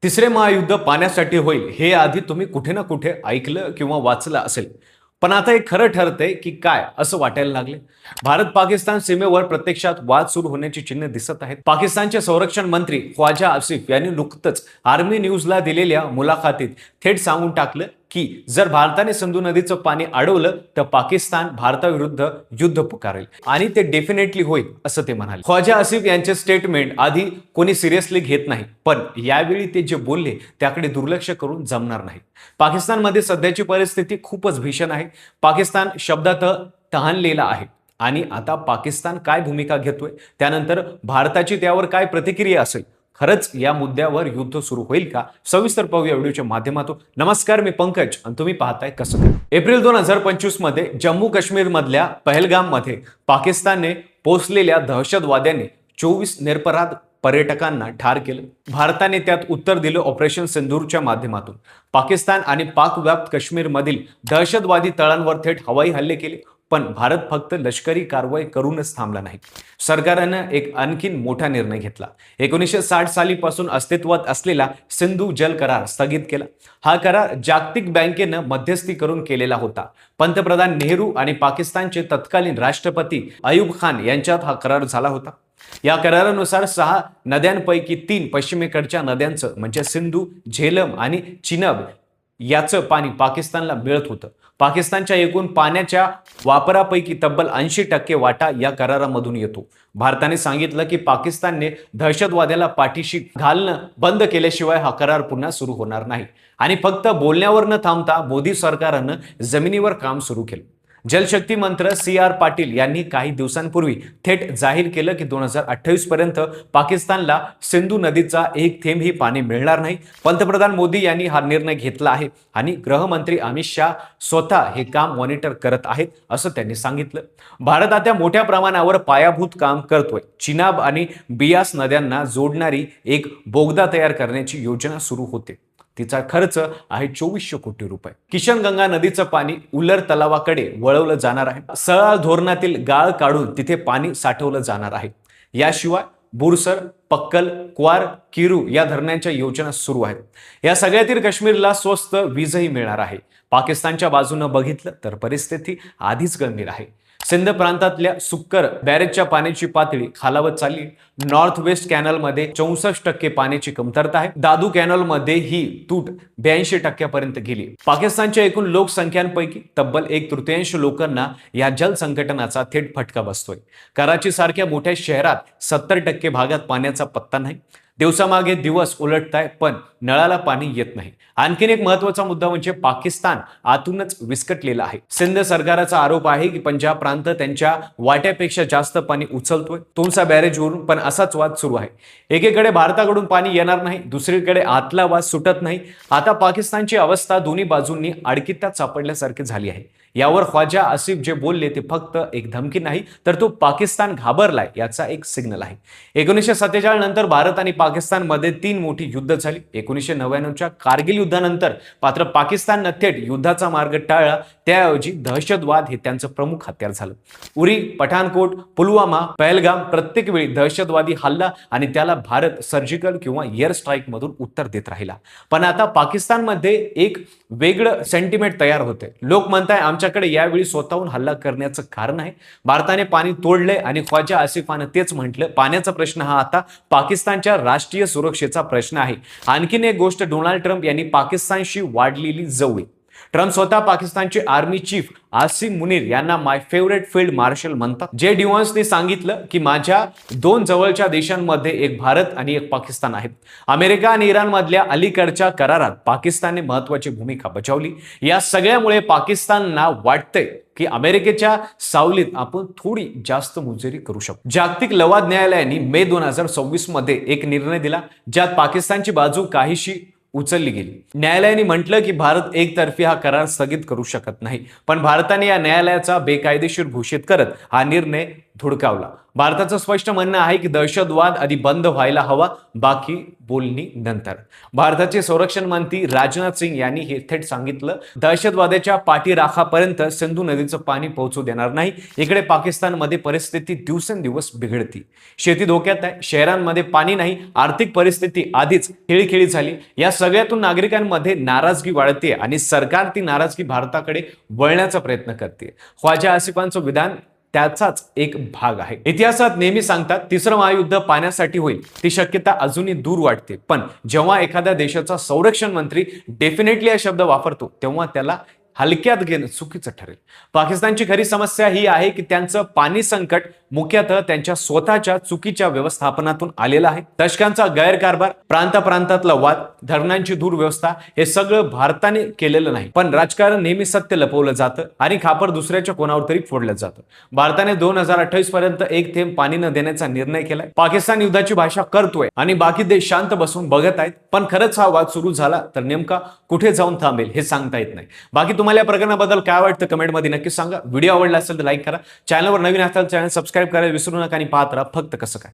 तिसरे महायुद्ध पाण्यासाठी होईल हे आधी तुम्ही कुठे ना कुठे ऐकलं किंवा वाचलं असेल. पण आता हे खरं ठरतंय की काय असं वाटायला लागले. भारत पाकिस्तान सीमेवर प्रत्यक्षात वाद सुरू होण्याची चिन्ह दिसत आहेत. पाकिस्तानचे संरक्षण मंत्री ख्वाजा आसिफ यांनी नुकतंच आर्मी न्यूजला दिलेल्या मुलाखतीत थेट सांगून टाकलं की जर भारताने सिंधू नदीचं पाणी अडवलं तर पाकिस्तान भारताविरुद्ध युद्ध पुकारेल आणि ते डेफिनेटली होईल असं ते म्हणाले. ख्वाजा आसिफ यांचे स्टेटमेंट आधी कोणी सिरियसली घेत नाही, पण यावेळी ते जे बोलले त्याकडे दुर्लक्ष करून जमणार नाही. पाकिस्तानमध्ये सध्याची परिस्थिती खूपच भीषण आहे. पाकिस्तान शब्दात तहानलेला आहे आणि आता पाकिस्तान काय भूमिका घेतोय, त्यानंतर भारताची त्यावर काय प्रतिक्रिया असेल, खरंच या मुद्द्यावर युद्ध सुरू होईल का, सविस्तर पाहूया व्हिडिओच्या माध्यमातून. नमस्कार, मी पंकज आणि तुम्ही पाहताय कसं काय. एप्रिल 2025 मध्ये जम्मू काश्मीर मधल्या पहलगाम मध्ये पाकिस्तानने पोचलेल्या दहशतवाद्यांनी 24 निरपराध पर्यटकांना ठार केलं. भारताने त्यात उत्तर दिलं ऑपरेशन सिंदूरच्या माध्यमातून. पाकिस्तान आणि पाकव्याप्त काश्मीरमधील दहशतवादी तळांवर थेट हवाई हल्ले केले. पण भारत फक्त लष्करी कारवाई करूनच थांबला नाही. सरकारनं एक आणखीन मोठा निर्णय घेतला. 1960 सालीपासून अस्तित्वात असलेला सिंधू जल करार स्थगित केला. हा करार जागतिक बँकेनं मध्यस्थी करून केलेला होता. पंतप्रधान नेहरू आणि पाकिस्तानचे तत्कालीन राष्ट्रपती अयूब खान यांच्यात हा करार झाला होता. या करारानुसार 6 नद्यांपैकी 3 पश्चिमेकडच्या नद्यांचं म्हणजे सिंधू, झेलम आणि चिनाब याचं पाणी पाकिस्तानला मिळत होतं. पाकिस्तानच्या एकूण पाण्याच्या वापरापैकी तब्बल 80% वाटा या करारामधून येतो. भारताने सांगितलं की पाकिस्तानने दहशतवाद्याला पाठीशी घालणं बंद केल्याशिवाय हा करार पुन्हा सुरू होणार नाही. आणि फक्त बोलण्यावर न थांबता मोदी सरकारनं जमिनीवर काम सुरू केलं. जलशक्ती मंत्री CR पाटील यांनी काही दिवसांपूर्वी थेट जाहीर केलं की 2028 पर्यंत पाकिस्तानला सिंधू नदीचा एक थेंबही पाणी मिळणार नाही. पंतप्रधान मोदी यांनी हा निर्णय घेतला आहे आणि गृहमंत्री अमित शाह स्वतः हे काम मॉनिटर करत आहेत असं त्यांनी सांगितलं. भारत आता मोठ्या प्रमाणावर पायाभूत काम करतोय. चिनाब आणि बियास नद्यांना जोडणारी एक बोगदा तयार करण्याची योजना सुरू होते. तिचा खर्च आहे 2400 कोटी रुपये. किशन गंगा नदीचं पाणी उलर तलावाकडे वळवलं जाणार आहे. सळा धोरणातील गाळ काढून तिथे पाणी साठवलं जाणार आहे. याशिवाय बुरसर, पक्कल, क्वार, किरू या धरणांच्या योजना सुरू आहेत. या सगळ्यातील काश्मीरला स्वस्त वीजही मिळणार आहे. पाकिस्तानच्या बाजूनं बघितलं तर परिस्थिती आधीच गंभीर आहे. सिंध प्रांतातल्या सुक्कर बॅरेजच्या पाण्याची पातळी खालावत चालली. नॉर्थ वेस्ट कॅनलमध्ये 64% पाण्याची कमतरता आहे. दादू कॅनलमध्ये ही तूट 82% पर्यंत गेली. पाकिस्तानच्या एकूण लोकसंख्यांपैकी तब्बल 1/3 लोकांना या जल संकटनाचा थेट फटका बसतोय. कराची सारख्या मोठ्या शहरात 70% भागात पाण्याचा पत्ता नाही. दिवसामागे दिवस उलटताय पण नळाला पाणी येत नाही. आणखीन एक महत्वाचा मुद्दा म्हणजे पाकिस्तान आतूनच विस्कटलेला आहे. सिंध सरकारचा आरोप आहे की पंजाब प्रांत त्यांच्या वाट्यापेक्षा जास्त पाणी उचलतोय तुमचा बॅरेजवरून, पण असाच वाद सुरू आहे. एकीकडे भारताकडून पाणी येणार नाही, दुसरीकडे आतला वाद सुटत नाही. आता पाकिस्तानची अवस्था दोन्ही बाजूंनी अडकित्यात सापडल्यासारखी झाली आहे. यावर ख्वाजा आसिफ जे बोलले ते फक्त एक धमकी नाही तर तो पाकिस्तान घाबरलाय याचा एक सिग्नल आहे. 1947 नंतर भारत आणि पाकिस्तानमध्ये 3 मोठी युद्ध झाली. 1999च्या कारगिल युद्धानंतर मात्र पाकिस्ताननं थेट युद्धाचा मार्ग टाळला. त्याऐवजी दहशतवाद हे त्यांचं प्रमुख हत्यार झालं. उरी, पठाणकोट, पुलवामा, पहलगाम प्रत्येक वेळी दहशतवादी हल्ला आणि त्याला भारत सर्जिकल किंवा एअर स्ट्राईक मधून उत्तर देत राहिला. पण आता पाकिस्तानमध्ये एक वेगळं सेंटिमेंट तयार होते. लोक म्हणताय आमच्याकडे यावेळी स्वतःहून हल्ला करण्याचं कारण आहे. भारताने पाणी तोडले आणि ख्वाजा आसिफानं तेच म्हटलं, पाण्याचा प्रश्न हा आता पाकिस्तानच्या राष्ट्रीय सुरक्षेचा प्रश्न आहे. आणखीन एक गोष्ट, डोनाल्ड ट्रम्प यांनी पाकिस्तानशी वाढलेली जवळीक. ट्रम्प स्वतः पाकिस्तानचे आर्मी चीफ आसिम मुनीर यांना माय फेवरेट फील्ड मार्शल म्हणतात. जे डिव्हान्सने सांगितलं की माझ्या 2 जवळच्या देशांमध्ये एक भारत आणि एक पाकिस्तान आहेत. अमेरिका आणि इराण मधल्या अलीकडच्या करारात पाकिस्तानने महत्वाची भूमिका बजावली. या सगळ्यामुळे पाकिस्तानला वाटतंय की अमेरिकेच्या सावलीत आपण थोडी जास्त मुजरी करू शकतो. जागतिक लवाद न्यायालयाने मे 2026 मध्ये एक निर्णय दिला ज्यात पाकिस्तानची बाजू काहीशी उचलली गेली. न्यायालयाने म्हटलं की भारत एकतर्फी हा करार स्थगित करू शकत नाही, पण भारताने या न्यायालयाचा बेकायदेशीर घोषित करत हा निर्णय धुडकावला. भारताचं स्पष्ट म्हणणं आहे की दहशतवाद आधी बंद व्हायला हवा, बाकी बोलणी नंतर. भारताचे संरक्षण मंत्री राजनाथ सिंग यांनी हे थेट सांगितलं, दहशतवादाच्या पाठीराखापर्यंत सिंधू नदीचं पाणी पोहोचू देणार नाही. इकडे पाकिस्तानमध्ये परिस्थिती दिवसेंदिवस बिघडती, शेती धोक्यात आहे, शहरांमध्ये पाणी नाही, आर्थिक परिस्थिती आधीच खिळखिळी झाली. या सगळ्यातून नागरिकांमध्ये नाराजगी वाढते आणि सरकार ती नाराजगी भारताकडे वळण्याचा प्रयत्न करते. ख्वाजा आसिफांचं विधान त्याचाच एक भाग आहे. इतिहासात नेहमी सांगतात तिसरं महायुद्ध पाण्यासाठी होईल, ती शक्यता अजूनही दूर वाटते. पण जेव्हा एखाद्या देशाचा संरक्षण मंत्री डेफिनेटली हा शब्द वापरतो, तेव्हा त्याला हलक्यात घेणं चुकीचं ठरेल. पाकिस्तानची खरी समस्या ही आहे की त्यांचं पाणी संकट मुख्यतः त्यांच्या स्वतःच्या चुकीच्या व्यवस्थापनातून आलेलं आहे. दशकांचा गैरकारभार, प्रांतातला वाद, धरणांची दुर्व्यवस्था, हे सगळं भारताने केलेलं नाही. पण राजकारण नेहमी सत्य लपवलं जातं आणि खापर दुसऱ्याच्या कोणावर तरी फोडलं जातं. भारताने 2028 पर्यंत एक थेंब पाणी न देण्याचा निर्णय केलाय. पाकिस्तान युद्धाची भाषा करतोय आणि बाकी देश शांत बसून बघत आहेत. पण खरंच हा वाद सुरू झाला तर नेमका कुठे जाऊन थांबेल हे सांगता येत नाही. बाकी तुम्हाला या प्रकरणाबद्दल काय वाटतं कमेंटमध्ये नक्कीच सांगा. व्हिडिओ आवडला असेल तर लाईक करा. चॅनलवर नवीन असाल चॅनल सबस्क्राईब करायला विसरू नका आणि पाहत राहा फक्त कसं काय.